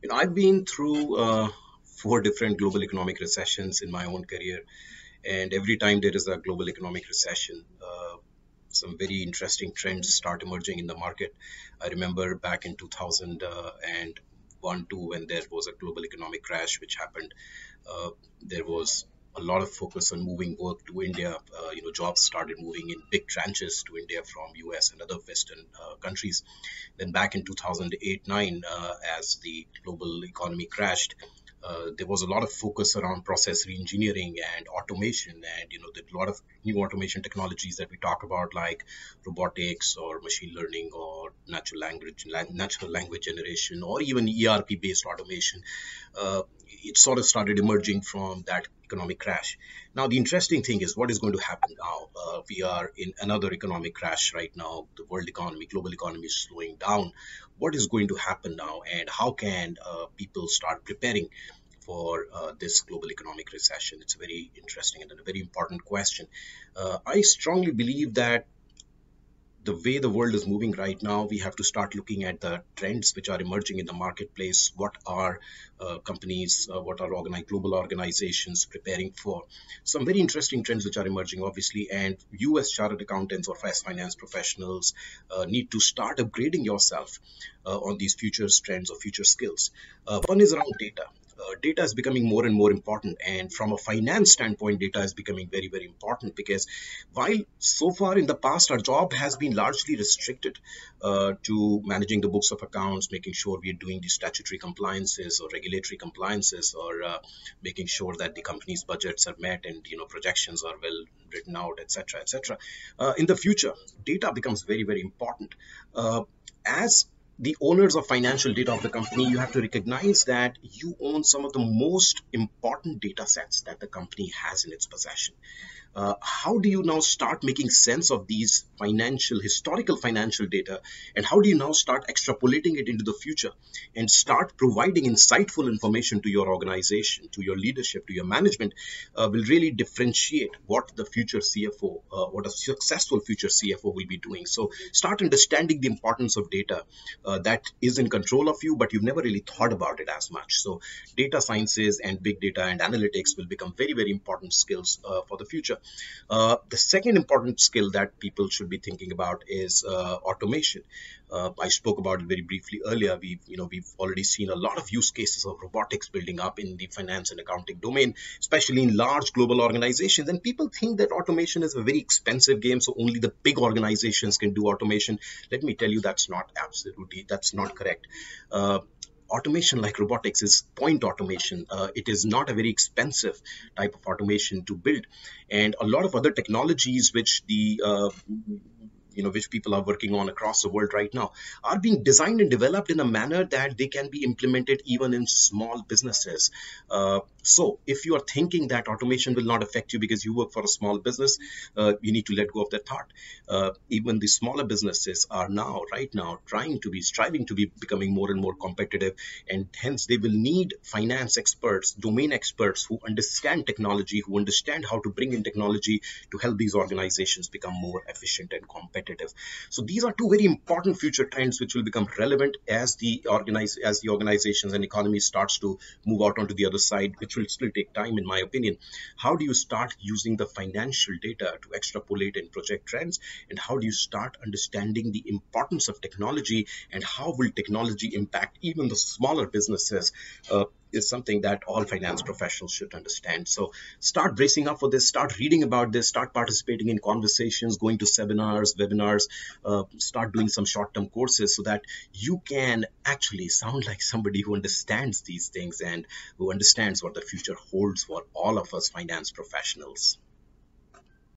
I've been through four different global economic recessions in my own career, and every time there is a global economic recession, some very interesting trends start emerging in the market. I remember back in 2001, 2, when there was a global economic crash which happened. There was a lot of focus on moving work to India. Jobs started moving in big tranches to India from US and other Western countries. Then back in 2008, 9, as the global economy crashed, there was a lot of focus around process reengineering and automation, and a lot of new automation technologies that we talk about, like robotics or machine learning or natural language generation, or even ERP based automation. It sort of started emerging from that economic crash. Now, the interesting thing is what is going to happen now. We are in another economic crash right now. The world economy, global economy is slowing down. What is going to happen now, and how can people start preparing for this global economic recession? It's a very interesting and a very important question. I strongly believe that the way the world is moving right now, we have to start looking at the trends which are emerging in the marketplace. What are companies, what are global organizations preparing for? Some very interesting trends which are emerging, obviously, and you as chartered accountants or finance professionals need to start upgrading yourself on these future trends or future skills. One is around data. Data is becoming more and more important, and from a finance standpoint, data is becoming very, very important, because while so far in the past our job has been largely restricted to managing the books of accounts, making sure we are doing the statutory compliances or regulatory compliances, or making sure that the company's budgets are met and projections are well written out, etc., etc. In the future, data becomes very, very important. As the owners of financial data of the company, you have to recognize that you own some of the most important data sets that the company has in its possession. How do you now start making sense of these historical financial data, and how do you now start extrapolating it into the future and start providing insightful information to your organization, to your leadership, to your management? Will really differentiate what the future CFO, what a successful future CFO will be doing. So start understanding the importance of data that is in control of you, but you've never really thought about it as much. So data sciences and big data and analytics will become very, very important skills for the future. The second important skill that people should be thinking about is automation. I spoke about it very briefly earlier. We've already seen a lot of use cases of robotics building up in the finance and accounting domain, especially in large global organizations. And people think that automation is a very expensive game, so only the big organizations can do automation. Let me tell you, that's not correct. Automation like robotics is point automation. It is not a very expensive type of automation to build, and a lot of other technologies which which people are working on across the world right now are being designed and developed in a manner that they can be implemented even in small businesses. So if you are thinking that automation will not affect you because you work for a small business, you need to let go of that thought. Even the smaller businesses are right now striving to be becoming more and more competitive, and hence they will need finance experts, domain experts who understand technology, who understand how to bring in technology to help these organizations become more efficient and competitive. So these are two very important future trends which will become relevant as the organizations and economy starts to move out onto the other side, which will still take time, in my opinion. How do you start using the financial data to extrapolate and project trends? And how do you start understanding the importance of technology, and how will technology impact even the smaller businesses? Is something that all finance professionals should understand. So start bracing up for this, start reading about this, start participating in conversations, going to seminars, webinars, start doing some short-term courses so that you can actually sound like somebody who understands these things and who understands what the future holds for all of us finance professionals.